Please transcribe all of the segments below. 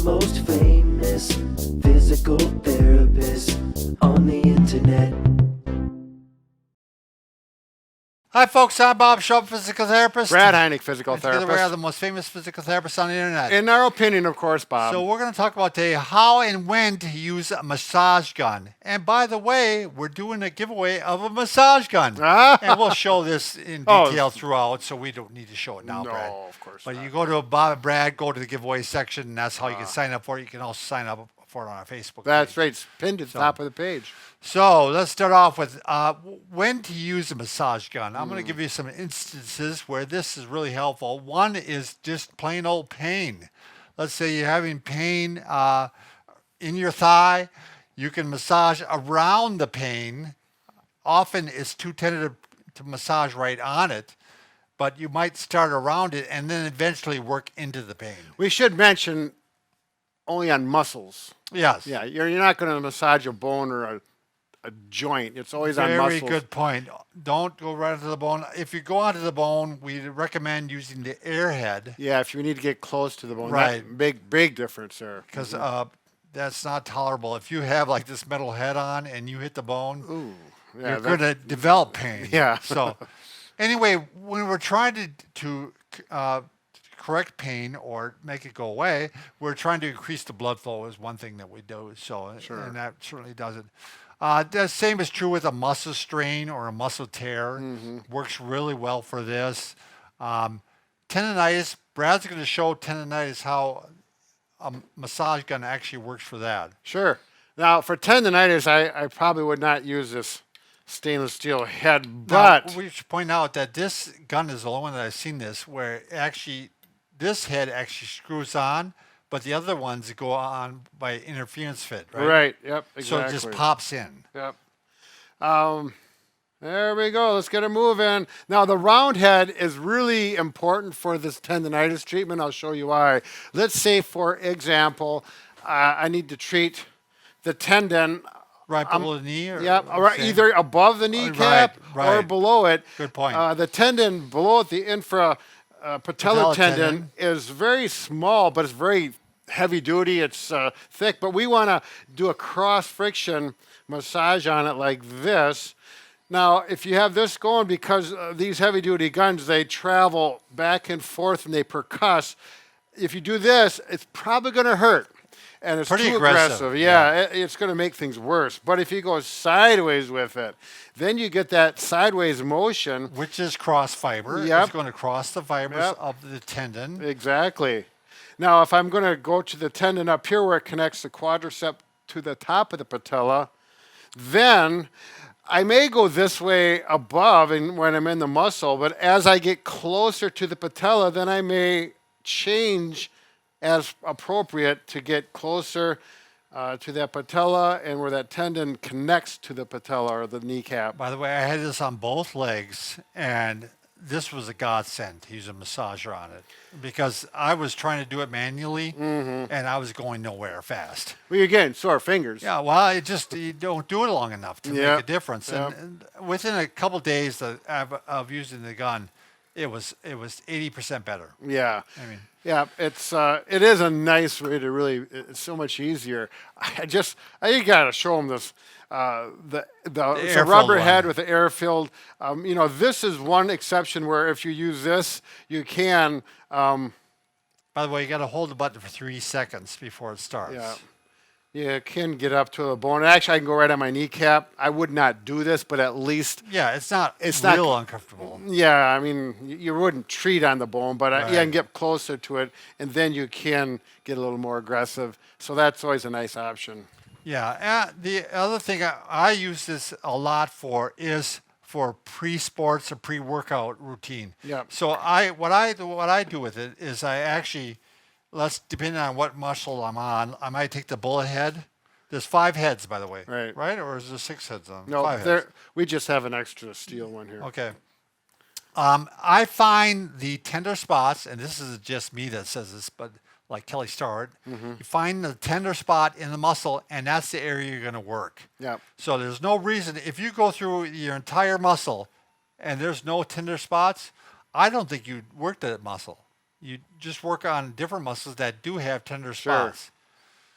most famous physical therapist on the internet. Hi, folks. I'm Bob Schrupp, physical therapist. Brad Heineck, physical And together therapist. we are the most famous physical therapists on the internet. In our opinion, of course, Bob. So we're going to talk about today how and when to use a massage gun. And by the way, we're doing a giveaway of a massage gun. And we'll show this in detail throughout, so we don't need to show it now, Brad. No, of course But not. you go to Bob and Brad, go to the giveaway section, and that's how you can sign up for it. You can also sign up for it on our Facebook That's page. right. It's pinned at the top of the page. So let's start off with when to use a massage gun. I'm going to give you some instances where this is really helpful. One is just plain old pain. Let's say you're having pain in your thigh. You can massage around the pain. Often it's too tender to massage right on it, but you might start around it and then eventually work into the pain. We should mention only on muscles. Yes. Yeah, you're not going to massage a bone or a joint. It's always on muscles. Very good point. Don't go right into the bone. If you go onto the bone, we recommend using the airhead. Yeah, if you need to get close to the bone. Right. Big difference there. Because that's not tolerable. If you have like this metal head on and you hit the bone, you're going to develop pain. Yeah. So anyway, when we're trying to correct pain or make it go away, we're trying to increase the blood flow is one thing that we do. So, and that certainly does it. The same is true with a muscle strain or a muscle tear. Works really well for this. Tendonitis, Brad's going to show tendonitis how a massage gun actually works for that. Sure. Now, for tendonitis, I probably would not use this stainless steel head, but Now, we should point out that this gun is the only one that I've seen this where actually this head actually screws on, but the other ones go on by interference fit, right? Right. Yep. Exactly. So it just pops in. Yep. There we go. Let's get it moving. Now, the round head is really important for this tendonitis treatment. I'll show you why. Let's say, for example, I need to treat the tendon. Right below the knee? Or Either above the kneecap or below it. Good point. The tendon below it, the patellar tendon is very small, but it's very heavy duty. It's thick, but we want to do a cross friction massage on it like this. Now, if you have this going, because these heavy duty guns, they travel back and forth and they percuss. If you do this, it's probably going to hurt. And it's pretty too aggressive. It's going to make things worse. But if you go sideways with it, then you get that sideways motion. Which is cross fiber. Yep. It's going to cross the fibers of the tendon. Exactly. Now, if I'm going to go to the tendon up here where it connects the quadricep to the top of the patella, then I may go this way above and when I'm in the muscle, but as I get closer to the patella, then I may change as appropriate to get closer to that patella and where that tendon connects to the patella or the kneecap. By the way, I had this on both legs, and this was a godsend to use a massager on it because I was trying to do it manually, and I was going nowhere fast. Well, you're getting sore fingers. Yeah, well, you don't do it long enough to make a difference. And within a couple days of using the gun, it was 80% better. Yeah. I mean, yeah, it is a nice way to really. It's so much easier. I gotta show them this. It's a rubber head with the air filled. This is one exception where if you use this, you can. By the way, you got to hold the button for 3 seconds before it starts. Yeah. Yeah, it can get up to the bone. Actually, I can go right on my kneecap. I would not do this, but at least... Yeah, it's not real uncomfortable. Yeah, I mean, you wouldn't treat on the bone, but I can get closer to it, and then you can get a little more aggressive. So that's always a nice option. Yeah, the other thing I use this a lot for is for pre-sports or pre-workout routine. Yeah. So what I do with it is I actually... depending on what muscle I'm on, I might take the bullet head. There's 5 heads, by the way. Right? Or is there 6 heads on? No, 5 heads. We just have an extra steel one here. Okay. I find the tender spots, and this is just me that says this, but like Kelly Starrett, you find the tender spot in the muscle, and that's the area you're going to work. Yeah. So there's no reason, if you go through your entire muscle and there's no tender spots, I don't think you work that muscle. You just work on different muscles that do have tender spots.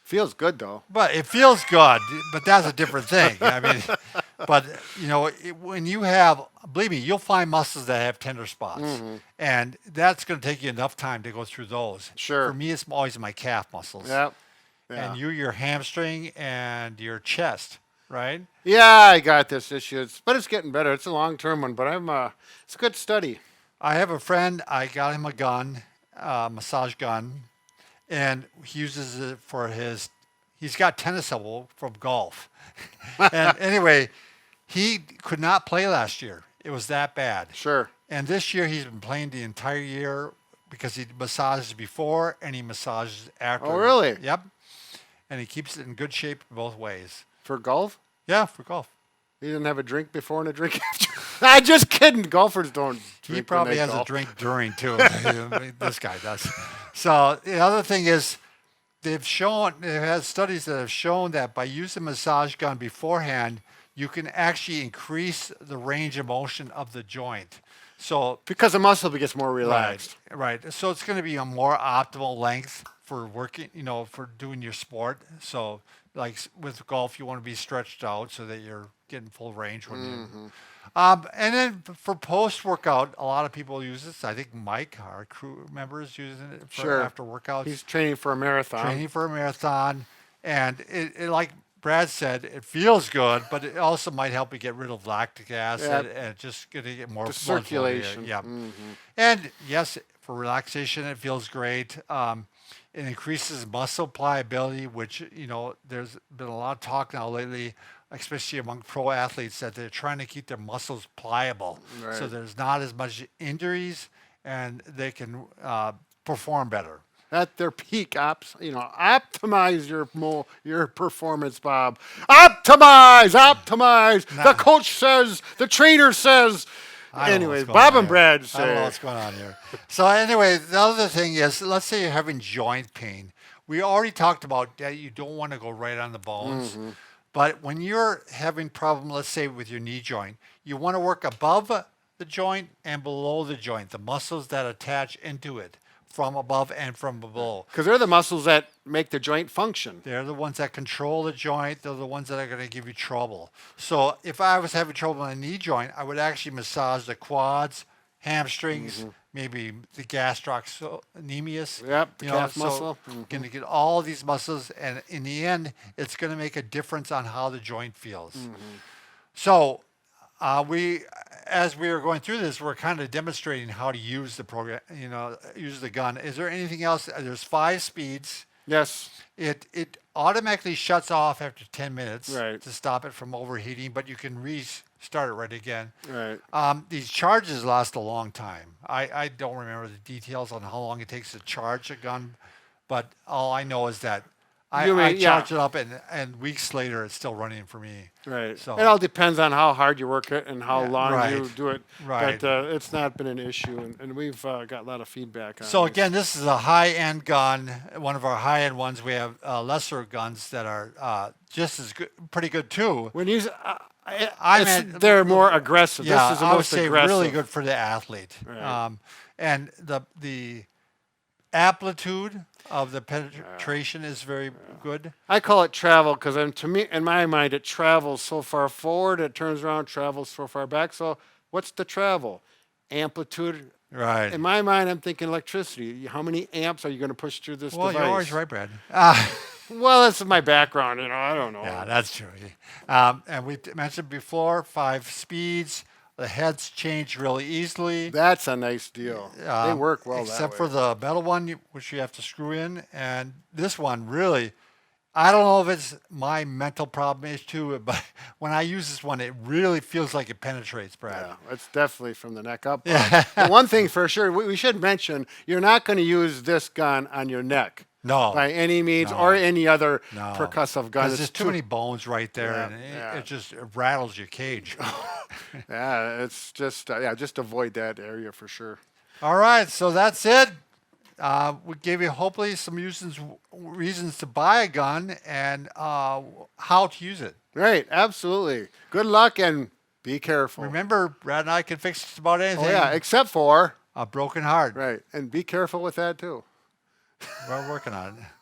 Feels good though. But it feels good, but that's a different thing. I mean, but when you have, believe me, you'll find muscles that have tender spots, and that's going to take you enough time to go through those. Sure. For me, it's always my calf muscles. Yep. Yeah. And your hamstring and your chest, right? Yeah, I got this issue, but it's getting better. It's a long-term one, but it's a good study. I have a friend. I got him a gun, massage gun, and he uses it for he's got tennis elbow from golf. And anyway, he could not play last year. It was that bad. Sure. And this year he's been playing the entire year because he massages before and he massages after. Oh, really? Yep. And he keeps it in good shape both ways. For golf? Yeah, for golf. He didn't have a drink before and a drink after. I'm just kidding. Golfers don't drink. He probably has a drink during too. This guy does. So the other thing is, they've had studies that have shown that by using a massage gun beforehand, you can actually increase the range of motion of the joint. So because the muscle gets more relaxed. Right. So it's going to be a more optimal length for working, for doing your sport. So like with golf, you want to be stretched out so that you're getting full range when you. And then for post-workout, a lot of people use this. I think Mike, our crew member, is using it for after workouts. He's training for a marathon. And it like Brad said, it feels good, but it also might help you get rid of lactic acid and just get more blood circulation. Yeah. And yes, for relaxation, it feels great. It increases muscle pliability, which, there's been a lot of talk now lately, especially among pro athletes, that they're trying to keep their muscles pliable. Right. So there's not as much injuries and they can perform better. At their peak, optimize your performance, Bob. Optimize. The coach says, the trainer says. Anyways, Bob and Brad say. I don't know what's going on here. So anyway, the other thing is, let's say you're having joint pain. We already talked about that you don't want to go right on the bones. But when you're having problem, let's say with your knee joint, you want to work above the joint and below the joint, the muscles that attach into it from above and from below. Because they're the muscles that make the joint function. They're the ones that control the joint. They're the ones that are going to give you trouble. So if I was having trouble in my knee joint, I would actually massage the quads, hamstrings, maybe the gastrocnemius. Yep, the calf muscle. Going to get all of these muscles, and in the end, it's going to make a difference on how the joint feels. So as we were going through this, we're kind of demonstrating how to use the program, use the gun. Is there anything else? There's 5 speeds. Yes. It automatically shuts off after 10 minutes to stop it from overheating, but you can restart it right again. Right. These charges last a long time. I don't remember the details on how long it takes to charge a gun, but all I know is that I charge it up, and weeks later, it's still running for me. Right. So it all depends on how hard you work it and how long you do it. Right. But it's not been an issue, and we've got a lot of feedback on it. So again, this is a high-end gun, one of our high-end ones. We have lesser guns that are just as good, pretty good too. When you, they're more aggressive. Yeah, this is the I would most say aggressive. really good for the athlete. Right. And the amplitude of the penetration is very good. I call it travel because to me, in my mind, it travels so far forward, it turns around, travels so far back. So what's the travel? Amplitude. Right. In my mind, I'm thinking electricity. How many amps are you going to push through this device? Well, you're always right, Brad. Well, that's my background. I don't know. Yeah, that's true. And we mentioned before, 5 speeds. The heads change really easily. That's a nice deal. They work well except that for way. the metal one, which you have to screw in. And this one really, I don't know if it's my mental problem issue, but when I use this one, it really feels like it penetrates, Brad. Yeah, it's definitely from the neck up. But one thing for sure, we should mention, you're not going to use this gun on your neck. No. By any means, or any other No. percussive gun. There's just too many bones right there, and it just rattles your cage. Yeah, it's just just avoid that area for sure. All right, so that's it. We gave you hopefully some reasons to buy a gun and how to use it. Right, absolutely. Good luck and be careful. Remember, Brad and I can fix just about anything. Oh yeah, except for a broken heart. right, and be careful with that too. We're working on it.